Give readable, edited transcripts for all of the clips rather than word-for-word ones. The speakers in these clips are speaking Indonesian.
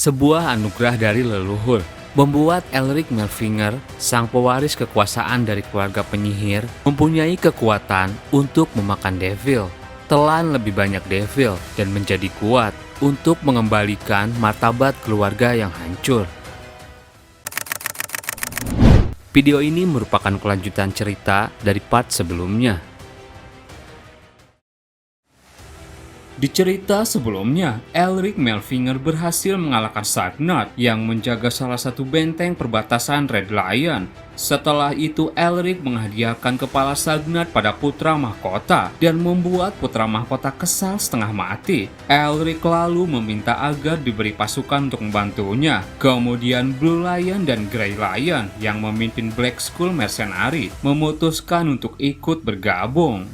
Sebuah anugerah dari leluhur membuat Elric Melfinger, sang pewaris kekuasaan dari keluarga penyihir, mempunyai kekuatan untuk memakan devil, telan lebih banyak devil, dan menjadi kuat untuk mengembalikan martabat keluarga yang hancur. Video ini merupakan kelanjutan cerita dari part sebelumnya. Di cerita sebelumnya, Elric Melfinger berhasil mengalahkan Sagnat yang menjaga salah satu benteng perbatasan Red Lion. Setelah itu, Elric menghadiahkan kepala Sagnat pada putra mahkota dan membuat putra mahkota kesal setengah mati. Elric lalu meminta agar diberi pasukan untuk membantunya. Kemudian Blue Lion dan Grey Lion yang memimpin Black Skull Mercenary memutuskan untuk ikut bergabung.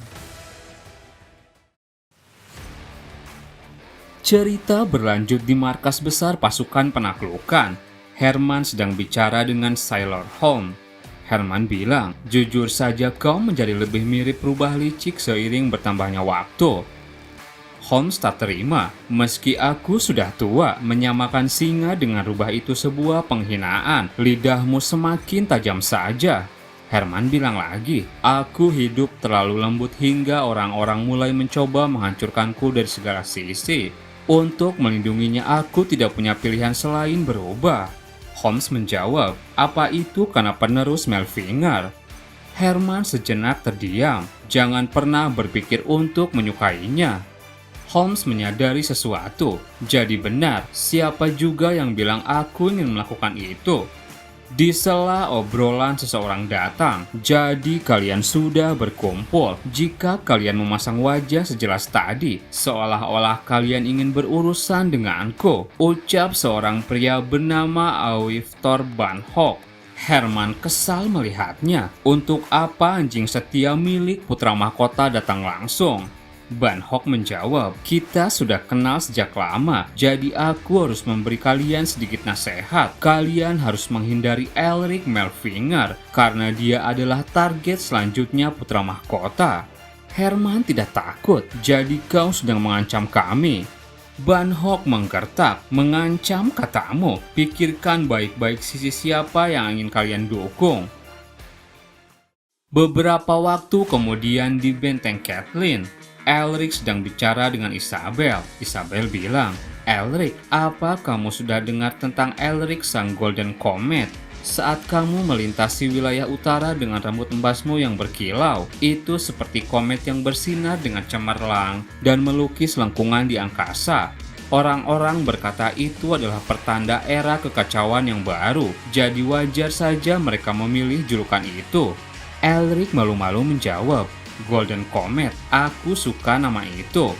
Cerita berlanjut di markas besar pasukan penaklukan. Herman sedang bicara dengan Sailor Holmes. Herman bilang, "Jujur saja kau menjadi lebih mirip rubah licik seiring bertambahnya waktu." Holmes tak terima, "Meski aku sudah tua, menyamakan singa dengan rubah itu sebuah penghinaan. Lidahmu semakin tajam saja." Herman bilang lagi, "Aku hidup terlalu lembut hingga orang-orang mulai mencoba menghancurkanku dari segala sisi. Untuk melindunginya aku tidak punya pilihan selain berubah." Holmes menjawab, "Apa itu karena penerus Melfinger?" Herman sejenak terdiam. Jangan pernah berpikir untuk menyukainya. Holmes menyadari sesuatu. Jadi benar, siapa juga yang bilang aku ingin melakukan itu? Di sela obrolan seseorang datang. "Jadi kalian sudah berkumpul. Jika kalian memasang wajah sejelas tadi, seolah-olah kalian ingin berurusan denganku," ucap seorang pria bernama Victor Banhoek. Herman kesal melihatnya. Untuk apa anjing setia milik putra mahkota datang langsung? Banhoek menjawab, "Kita sudah kenal sejak lama, jadi aku harus memberi kalian sedikit nasihat. Kalian harus menghindari Elric Melfinger, karena dia adalah target selanjutnya putra mahkota." Herman tidak takut, "Jadi kau sedang mengancam kami?" Banhoek menggertak, "Mengancam katamu? Pikirkan baik-baik sisi siapa yang ingin kalian dukung." Beberapa waktu kemudian di benteng Catelyn, Elric sedang bicara dengan Isabel. Isabel bilang, "Elric, apa kamu sudah dengar tentang Elric sang Golden Comet? Saat kamu melintasi wilayah utara dengan rambut embasmu yang berkilau, itu seperti komet yang bersinar dengan cemerlang dan melukis lengkungan di angkasa. Orang-orang berkata itu adalah pertanda era kekacauan yang baru, jadi wajar saja mereka memilih julukan itu." Elric malu-malu menjawab, "Golden Comet, aku suka nama itu."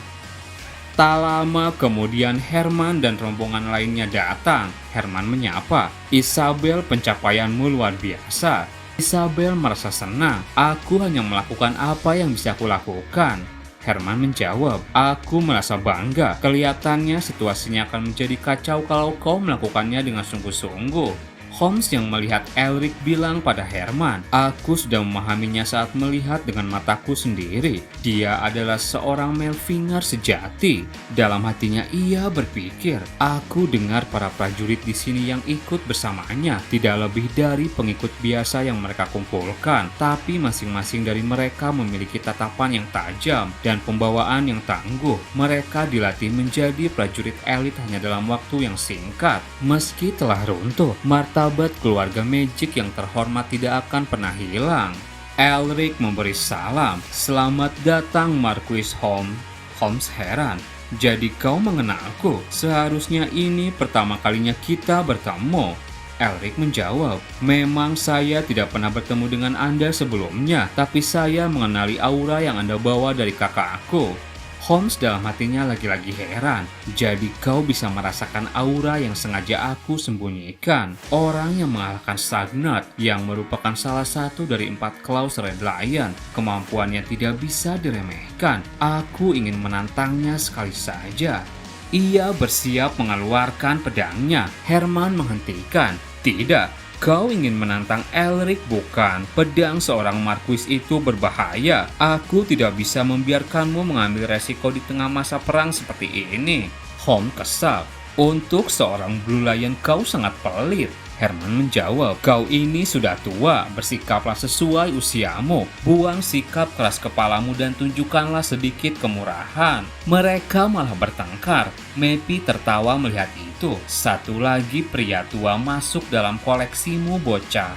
Tak lama kemudian Herman dan rombongan lainnya datang. Herman menyapa, "Isabel, pencapaianmu luar biasa." Isabel merasa senang. "Aku hanya melakukan apa yang bisa aku lakukan." Herman menjawab, "Aku merasa bangga. Kelihatannya situasinya akan menjadi kacau kalau kau melakukannya dengan sungguh-sungguh." Holmes yang melihat Elric bilang pada Herman, "Aku sudah memahaminya saat melihat dengan mataku sendiri. Dia adalah seorang Melfinger sejati." Dalam hatinya ia berpikir, "Aku dengar para prajurit di sini yang ikut bersamanya tidak lebih dari pengikut biasa yang mereka kumpulkan, tapi masing-masing dari mereka memiliki tatapan yang tajam dan pembawaan yang tangguh. Mereka dilatih menjadi prajurit elit hanya dalam waktu yang singkat. Meski telah runtuh, martabat keluarga Magic yang terhormat tidak akan pernah hilang." Elric memberi salam, "Selamat datang Marquis Holmes." Holmes heran, "Jadi kau mengenalku? Seharusnya ini pertama kalinya kita bertemu." Elric menjawab, "Memang saya tidak pernah bertemu dengan Anda sebelumnya, tapi saya mengenali aura yang Anda bawa dari kakakku." Holmes dalam hatinya lagi-lagi heran. "Jadi kau bisa merasakan aura yang sengaja aku sembunyikan." Orang yang mengalahkan Sagnat, yang merupakan salah satu dari 4 Claws Red Lion, kemampuannya tidak bisa diremehkan. Aku ingin menantangnya sekali saja. Ia bersiap mengeluarkan pedangnya. Herman menghentikan. "Tidak. Kau ingin menantang Elric, bukan? Pedang seorang Marquis itu berbahaya. Aku tidak bisa membiarkanmu mengambil resiko di tengah masa perang seperti ini." Holmes kesal. Untuk seorang Blue Lion kau sangat pelit. Herman menjawab, kau ini sudah tua, bersikaplah sesuai usiamu. Buang sikap keras kepalamu dan tunjukkanlah sedikit kemurahan. Mereka malah bertengkar. Mepi tertawa melihat itu. Satu lagi pria tua masuk dalam koleksimu, bocah.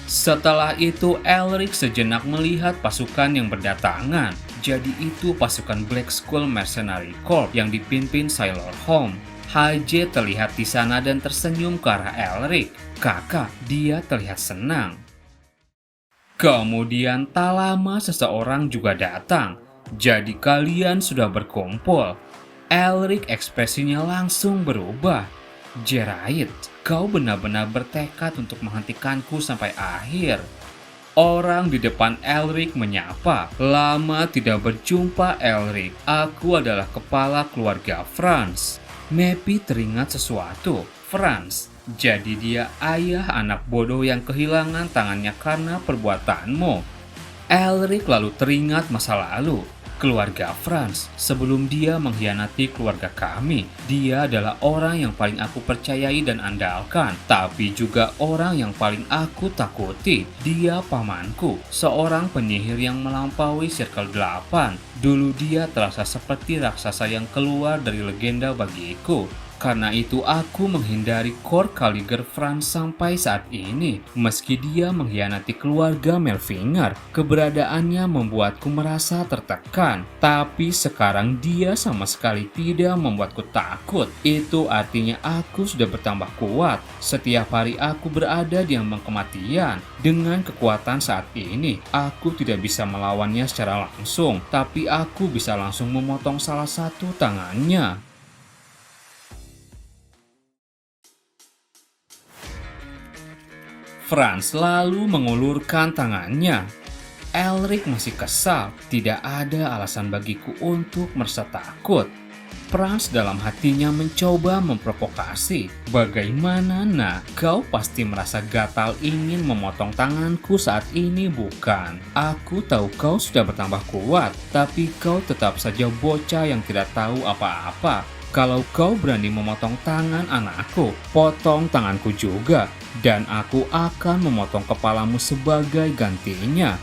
Setelah itu, Elric sejenak melihat pasukan yang berdatangan. Jadi itu pasukan Black Skull Mercenary Corps yang dipimpin Sailor Home. HJ terlihat di sana dan tersenyum ke arah Elric. Kakak, dia terlihat senang. Kemudian tak lama seseorang juga datang. Jadi kalian sudah berkumpul. Elric ekspresinya langsung berubah. Gerait, kau benar-benar bertekad untuk menghentikanku sampai akhir. Orang di depan Elric menyapa. Lama tidak berjumpa, Elric. Aku adalah kepala keluarga Franz. Mepi teringat sesuatu. Franz, jadi dia ayah anak bodoh yang kehilangan tangannya karena perbuatanmu. Elric lalu teringat masa lalu. Keluarga Franz, sebelum dia mengkhianati keluarga kami, dia adalah orang yang paling aku percayai dan andalkan, tapi juga orang yang paling aku takuti. Dia pamanku, seorang penyihir yang melampaui Circle 8. Dulu dia terasa seperti raksasa yang keluar dari legenda bagiku. Karena itu aku menghindari Cor Kaliger Franz sampai saat ini. Meski dia mengkhianati keluarga Melfinger, keberadaannya membuatku merasa tertekan. Tapi sekarang dia sama sekali tidak membuatku takut. Itu artinya aku sudah bertambah kuat. Setiap hari aku berada di ambang kematian. Dengan kekuatan saat ini, aku tidak bisa melawannya secara langsung. Tapi aku bisa langsung memotong salah satu tangannya. Franz lalu mengulurkan tangannya. Elric masih kesal, tidak ada alasan bagiku untuk merasa takut. Franz dalam hatinya mencoba memprovokasi. Bagaimana nak, kau pasti merasa gatal ingin memotong tanganku saat ini bukan? Aku tahu kau sudah bertambah kuat, tapi kau tetap saja bocah yang tidak tahu apa-apa. Kalau kau berani memotong tangan anakku, potong tanganku juga. Dan aku akan memotong kepalamu sebagai gantinya.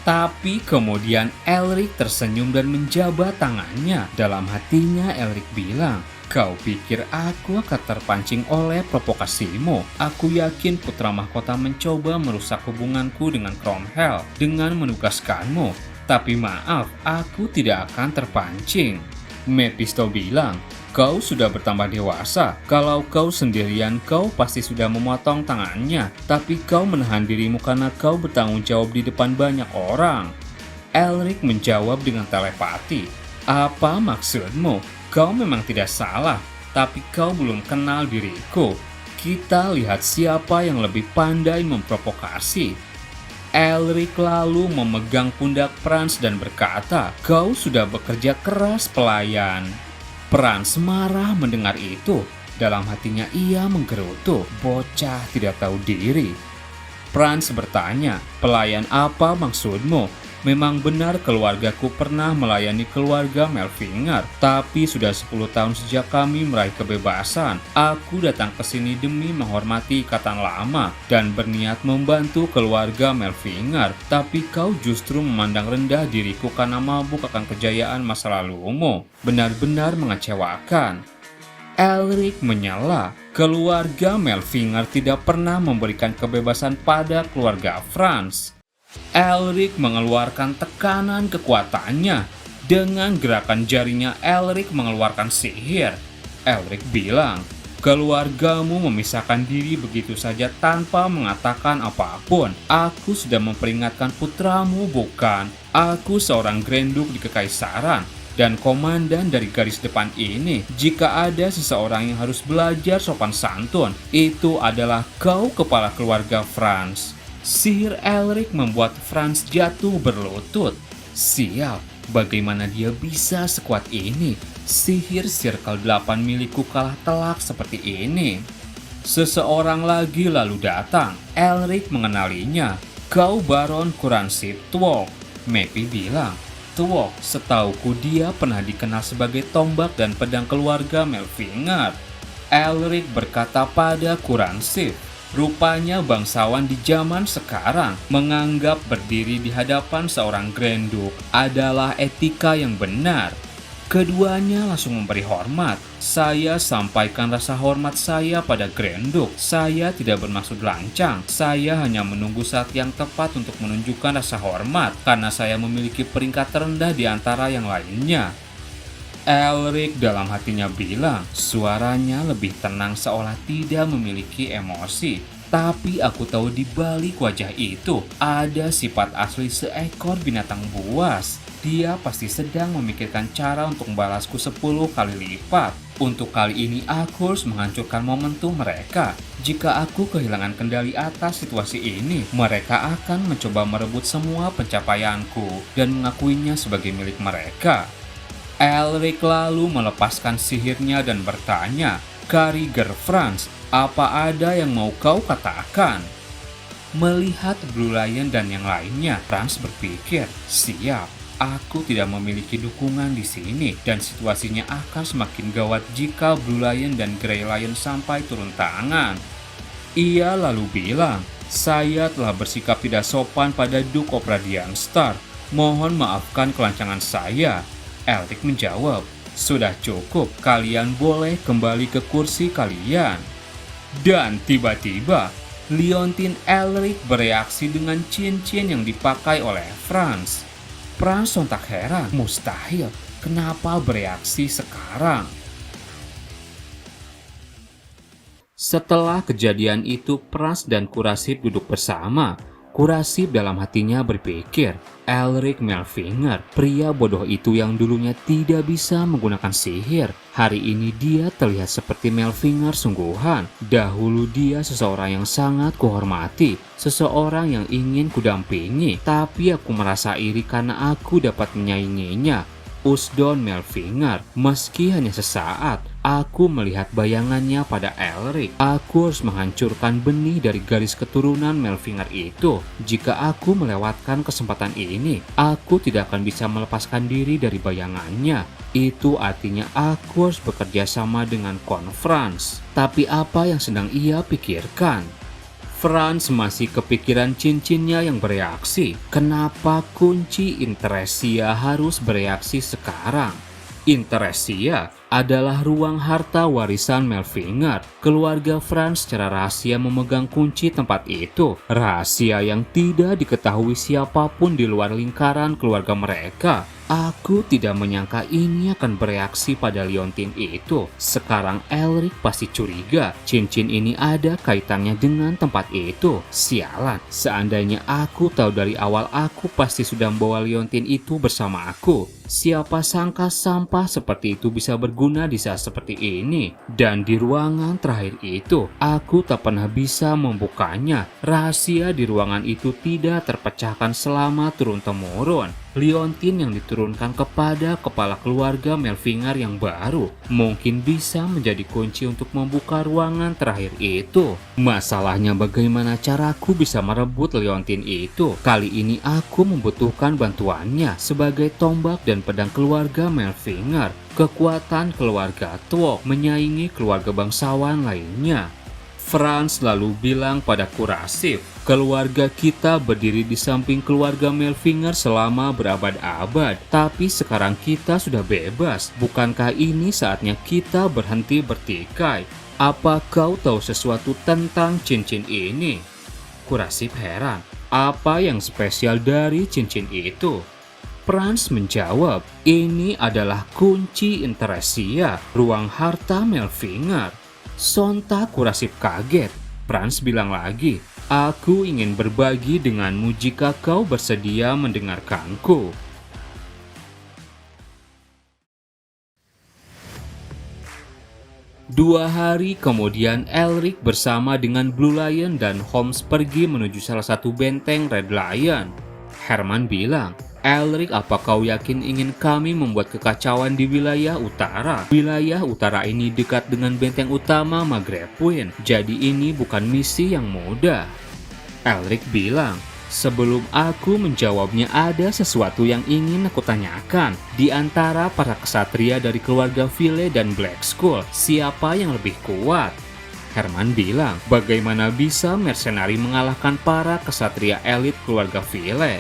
Tapi kemudian Elric tersenyum dan menjabat tangannya. Dalam hatinya Elric bilang, kau pikir aku akan terpancing oleh provokasimu? Aku yakin putra mahkota mencoba merusak hubunganku dengan Cromwell dengan menugaskanmu. Tapi maaf, aku tidak akan terpancing. Mephisto bilang, kau sudah bertambah dewasa. Kalau kau sendirian, kau pasti sudah memotong tangannya. Tapi kau menahan dirimu karena kau bertanggung jawab di depan banyak orang. Elric menjawab dengan telepati. Apa maksudmu? Kau memang tidak salah, tapi kau belum kenal diriku. Kita lihat siapa yang lebih pandai memprovokasi. Elric lalu memegang pundak Franz dan berkata, kau sudah bekerja keras pelayan. Franz marah mendengar itu. Dalam hatinya ia menggerutu, bocah tidak tahu diri. Franz bertanya, pelayan apa maksudmu? Memang benar keluargaku pernah melayani keluarga Melfinger, tapi sudah 10 tahun sejak kami meraih kebebasan. Aku datang ke sini demi menghormati ikatan lama dan berniat membantu keluarga Melfinger, tapi kau justru memandang rendah diriku karena mabuk akan kejayaan masa lalumu. Benar-benar mengecewakan. Elric menyela, keluarga Melfinger tidak pernah memberikan kebebasan pada keluarga Franz. Elric mengeluarkan tekanan kekuatannya. Dengan gerakan jarinya, Elric mengeluarkan sihir. Elric bilang, keluargamu memisahkan diri begitu saja tanpa mengatakan apapun. Aku sudah memperingatkan putramu bukan? Aku seorang Grenduk di Kekaisaran dan komandan dari garis depan ini. Jika ada seseorang yang harus belajar sopan santun, itu adalah kau, kepala keluarga Franz. Sihir Elric membuat Franz jatuh berlutut. Sial, bagaimana dia bisa sekuat ini? Sihir Circle 8 milikku kalah telak seperti ini. Seseorang lagi lalu datang. Elric mengenalinya. Kau Baron Kuransip Twog. Mepi bilang, Tuok, setauku dia pernah dikenal sebagai tombak dan pedang keluarga Melfinger. Elric berkata pada Khuransif, rupanya bangsawan di zaman sekarang menganggap berdiri di hadapan seorang Grand Duke adalah etika yang benar. Keduanya langsung memberi hormat. Saya sampaikan rasa hormat saya pada Grand Duke. Saya tidak bermaksud lancang. Saya hanya menunggu saat yang tepat untuk menunjukkan rasa hormat karena saya memiliki peringkat terendah di antara yang lainnya. Elric dalam hatinya bilang, suaranya lebih tenang seolah tidak memiliki emosi. Tapi aku tahu di balik wajah itu ada sifat asli seekor binatang buas. Dia pasti sedang memikirkan cara untuk membalasku 10 kali lipat. Untuk kali ini aku harus menghancurkan momentum mereka. Jika aku kehilangan kendali atas situasi ini, mereka akan mencoba merebut semua pencapaianku dan mengakuinya sebagai milik mereka. Elric lalu melepaskan sihirnya dan bertanya, Kariger Franz, apa ada yang mau kau katakan? Melihat Blue Lion dan yang lainnya, Franz berpikir, siap. Aku tidak memiliki dukungan di sini dan situasinya akan semakin gawat jika Blue Lion dan Grey Lion sampai turun tangan. Ia lalu bilang, saya telah bersikap tidak sopan pada Duke of Radiant Star. Mohon maafkan kelancangan saya. Elric menjawab, sudah cukup, kalian boleh kembali ke kursi kalian. Dan tiba-tiba, Leontin Elric bereaksi dengan cincin yang dipakai oleh Franz. Franz sontak heran, mustahil, kenapa bereaksi sekarang? Setelah kejadian itu, Franz dan Khuransif duduk bersama. Khuransif dalam hatinya berpikir, Elric Melfinger, pria bodoh itu yang dulunya tidak bisa menggunakan sihir. Hari ini dia terlihat seperti Melfinger sungguhan. Dahulu dia seseorang yang sangat kuhormati, seseorang yang ingin kudampingi, tapi aku merasa iri karena aku dapat menyainginya. Usdon Melfinger, meski hanya sesaat, aku melihat bayangannya pada Elric. Aku harus menghancurkan benih dari garis keturunan Melfinger itu. Jika aku melewatkan kesempatan ini, aku tidak akan bisa melepaskan diri dari bayangannya. Itu artinya aku harus bekerja sama dengan Franz. Tapi apa yang sedang ia pikirkan? Franz masih kepikiran cincinnya yang bereaksi. Kenapa kunci Interresia harus bereaksi sekarang? Interresia adalah ruang harta warisan Melfinger. Keluarga Franz secara rahasia memegang kunci tempat itu. Rahasia yang tidak diketahui siapapun di luar lingkaran keluarga mereka. Aku tidak menyangka ini akan bereaksi pada Leontin itu. Sekarang Elric pasti curiga cincin ini ada kaitannya dengan tempat itu. Sialan, seandainya aku tahu dari awal, aku pasti sudah membawa Leontin itu bersama aku. Siapa sangka sampah seperti itu bisa berguna di saat seperti ini. Dan di ruangan terakhir itu, aku tak pernah bisa membukanya. Rahasia di ruangan itu tidak terpecahkan selama turun-temurun. Leontin yang diturunkan kepada kepala keluarga Melfinger yang baru mungkin bisa menjadi kunci untuk membuka ruangan terakhir itu. Masalahnya bagaimana caraku bisa merebut Leontin itu? Kali ini aku membutuhkan bantuannya sebagai tombak dan pedang keluarga Melfinger. Kekuatan keluarga Tuok menyaingi keluarga bangsawan lainnya. Franz lalu bilang pada Khuransif, keluarga kita berdiri di samping keluarga Melfinger selama berabad-abad, tapi sekarang kita sudah bebas. Bukankah ini saatnya kita berhenti bertikai? Apa kau tahu sesuatu tentang cincin ini? Khuransif heran, apa yang spesial dari cincin itu? Franz menjawab, ini adalah kunci Interresia, ruang harta Melfinger. Sontak Khuransif kaget. Franz bilang lagi, aku ingin berbagi denganmu jika kau bersedia mendengarkanku. Dua hari kemudian Elric bersama dengan Blue Lion dan Holmes pergi menuju salah satu benteng Red Lion. Herman bilang, Elric, apa kau yakin ingin kami membuat kekacauan di wilayah utara? Wilayah utara ini dekat dengan benteng utama Maghreb Queen, jadi ini bukan misi yang mudah. Elric bilang, Sebelum aku menjawabnya, ada sesuatu yang ingin aku tanyakan. Di antara para kesatria dari keluarga Ville dan Black Skull, siapa yang lebih kuat? Herman bilang, bagaimana bisa mercenari mengalahkan para kesatria elit keluarga Ville?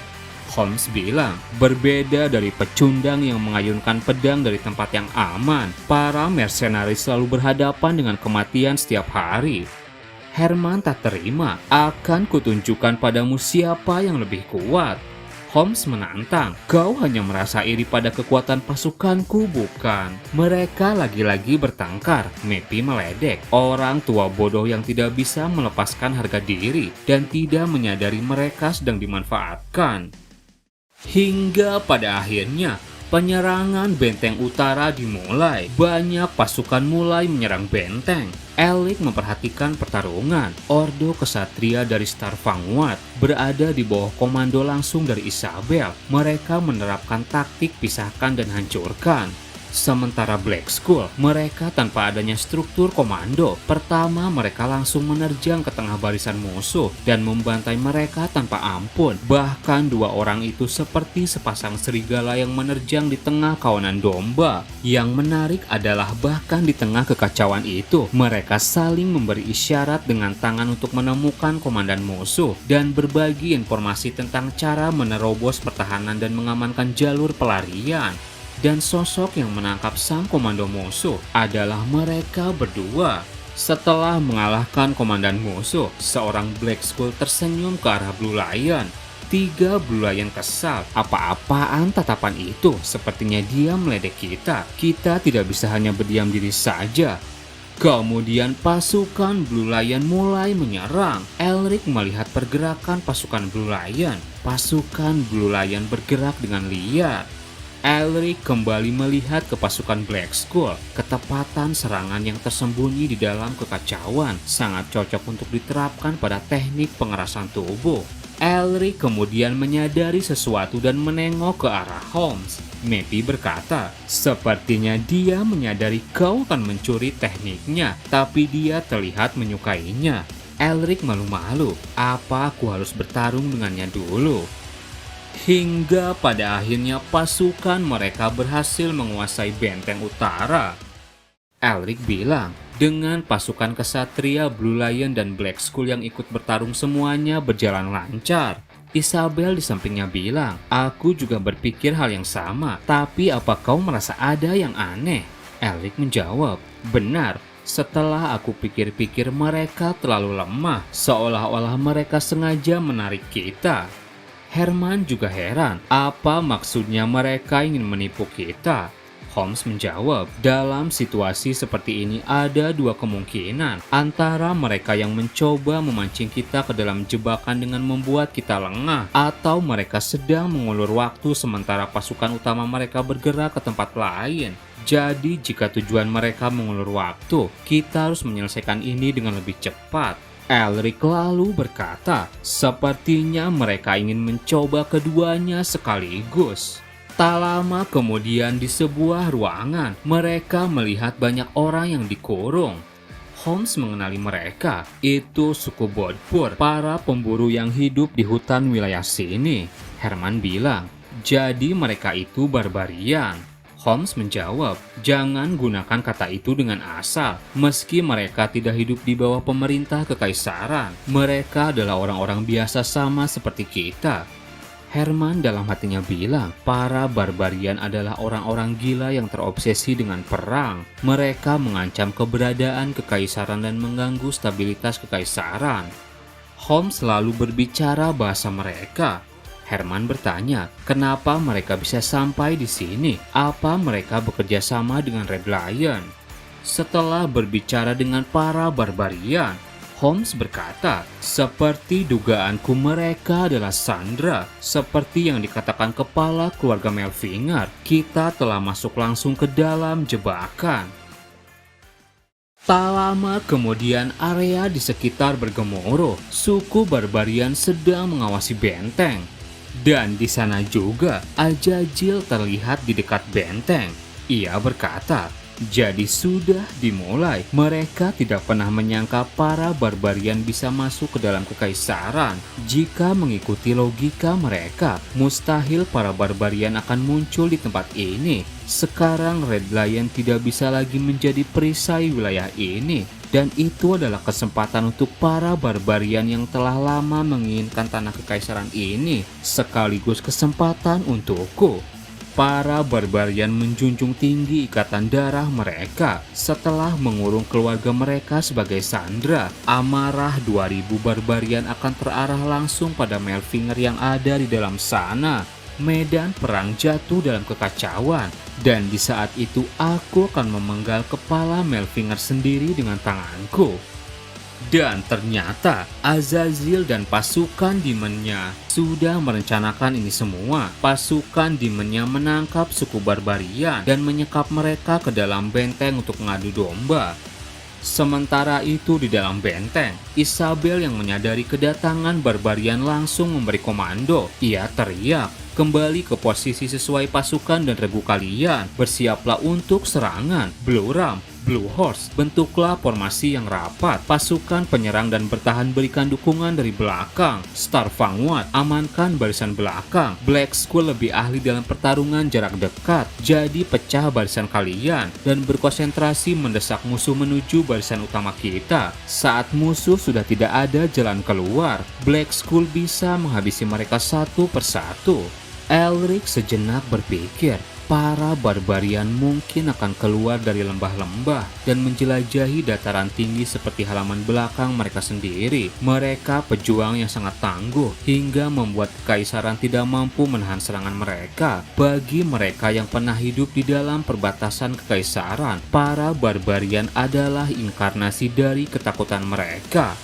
Holmes bilang, berbeda dari pecundang yang mengayunkan pedang dari tempat yang aman, para mercenari selalu berhadapan dengan kematian setiap hari. Herman tak terima, akan kutunjukkan padamu siapa yang lebih kuat. Holmes menantang, kau hanya merasa iri pada kekuatan pasukanku, bukan? Mereka lagi-lagi bertengkar. Mepi meledek, orang tua bodoh yang tidak bisa melepaskan harga diri dan tidak menyadari mereka sedang dimanfaatkan. Hingga pada akhirnya, penyerangan benteng utara dimulai. Banyak pasukan mulai menyerang benteng. Elric memperhatikan pertarungan. Ordo kesatria dari Star Vanguard berada di bawah komando langsung dari Isabel. Mereka menerapkan taktik pisahkan dan hancurkan. Sementara Black Skull, mereka tanpa adanya struktur komando. Pertama, mereka langsung menerjang ke tengah barisan musuh dan membantai mereka tanpa ampun. Bahkan dua orang itu seperti sepasang serigala yang menerjang di tengah kawanan domba. Yang menarik adalah bahkan di tengah kekacauan itu, mereka saling memberi isyarat dengan tangan untuk menemukan komandan musuh dan berbagi informasi tentang cara menerobos pertahanan dan mengamankan jalur pelarian. Dan sosok yang menangkap sang komando musuh adalah mereka berdua. Setelah mengalahkan komandan musuh, seorang Black Skull tersenyum ke arah Blue Lion. 3 Blue Lion kesal. Apa-apaan tatapan itu? Sepertinya dia meledek kita. Kita tidak bisa hanya berdiam diri saja. Kemudian pasukan Blue Lion mulai menyerang. Elric melihat pergerakan pasukan Blue Lion. Pasukan Blue Lion bergerak dengan liar. Elric kembali melihat ke pasukan Black Skull. Ketepatan serangan yang tersembunyi di dalam kekacauan sangat cocok untuk diterapkan pada teknik pengerasan tubuh. Elric kemudian menyadari sesuatu dan menengok ke arah Holmes. Mepi berkata, sepertinya dia menyadari kau akan mencuri tekniknya, tapi dia terlihat menyukainya. Elric malu-malu, apa aku harus bertarung dengannya dulu? Hingga pada akhirnya pasukan mereka berhasil menguasai benteng utara. Elric bilang, dengan pasukan kesatria Blue Lion dan Black Skull yang ikut bertarung semuanya berjalan lancar. Isabel di sampingnya bilang, aku juga berpikir hal yang sama, tapi apa kau merasa ada yang aneh? Elric menjawab, benar. Setelah aku pikir-pikir mereka terlalu lemah, seolah-olah mereka sengaja menarik kita. Herman juga heran, apa maksudnya mereka ingin menipu kita? Holmes menjawab, dalam situasi seperti ini ada 2 kemungkinan. Antara mereka yang mencoba memancing kita ke dalam jebakan dengan membuat kita lengah, atau mereka sedang mengulur waktu sementara pasukan utama mereka bergerak ke tempat lain. Jadi jika tujuan mereka mengulur waktu, kita harus menyelesaikan ini dengan lebih cepat. Elric lalu berkata, sepertinya mereka ingin mencoba keduanya sekaligus. Tak lama kemudian di sebuah ruangan, mereka melihat banyak orang yang dikurung. Holmes mengenali mereka, itu suku Bodpur, para pemburu yang hidup di hutan wilayah sini. Herman bilang, jadi mereka itu barbarian. Holmes menjawab, jangan gunakan kata itu dengan asal. Meski mereka tidak hidup di bawah pemerintah kekaisaran, mereka adalah orang-orang biasa sama seperti kita. Herman dalam hatinya bilang, para barbarian adalah orang-orang gila yang terobsesi dengan perang. Mereka mengancam keberadaan kekaisaran dan mengganggu stabilitas kekaisaran. Holmes selalu berbicara bahasa mereka. Herman bertanya, kenapa mereka bisa sampai di sini? Apa mereka bekerja sama dengan Red Lion? Setelah berbicara dengan para barbarian, Holmes berkata, seperti dugaanku mereka adalah Sandra. Seperti yang dikatakan kepala keluarga Melfinger, kita telah masuk langsung ke dalam jebakan. Tak lama kemudian area di sekitar bergemuruh. Suku barbarian sedang mengawasi benteng. Dan di sana juga Al-Jajil terlihat di dekat benteng. Ia berkata, Jadi sudah dimulai. Mereka tidak pernah menyangka para barbarian bisa masuk ke dalam kekaisaran. Jika mengikuti logika mereka, mustahil para barbarian akan muncul di tempat ini. Sekarang Red Lion tidak bisa lagi menjadi perisai wilayah ini. Dan itu adalah kesempatan untuk para barbarian yang telah lama menginginkan tanah kekaisaran ini, sekaligus kesempatan untukku. Para barbarian menjunjung tinggi ikatan darah mereka setelah mengurung keluarga mereka sebagai sandera. Amarah 2000 barbarian akan terarah langsung pada Melfinger yang ada di dalam sana. Medan perang jatuh dalam kekacauan, dan di saat itu aku akan memenggal kepala Melfinger sendiri dengan tanganku. Dan ternyata Azazel dan pasukan demonnya sudah merencanakan ini semua. Pasukan demonnya menangkap suku barbarian dan menyekap mereka ke dalam benteng untuk mengadu domba. Sementara itu di dalam benteng, Isabel yang menyadari kedatangan barbarian langsung memberi komando. Ia teriak, "Kembali ke posisi sesuai pasukan dan regu kalian. Bersiaplah untuk serangan. Blue Ram, Blue Horse, bentuklah formasi yang rapat. Pasukan penyerang dan bertahan berikan dukungan dari belakang. Star Vanguard, amankan barisan belakang. Black Skull lebih ahli dalam pertarungan jarak dekat. Jadi pecah barisan kalian dan berkonsentrasi mendesak musuh menuju barisan utama kita. Saat musuh sudah tidak ada jalan keluar, Black Skull bisa menghabisi mereka satu persatu." Elric sejenak berpikir, para barbarian mungkin akan keluar dari lembah-lembah dan menjelajahi dataran tinggi seperti halaman belakang mereka sendiri. Mereka pejuang yang sangat tangguh hingga membuat kekaisaran tidak mampu menahan serangan mereka. Bagi mereka yang pernah hidup di dalam perbatasan kekaisaran, para barbarian adalah inkarnasi dari ketakutan mereka.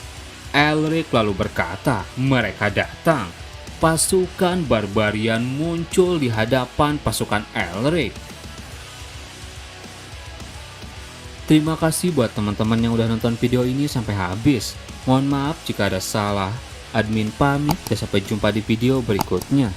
Elric lalu berkata, "Mereka datang." Pasukan barbarian muncul di hadapan pasukan Elric. Terima kasih buat teman-teman yang udah nonton video ini sampai habis. Mohon maaf jika ada salah. Admin pamit dan sampai jumpa di video berikutnya.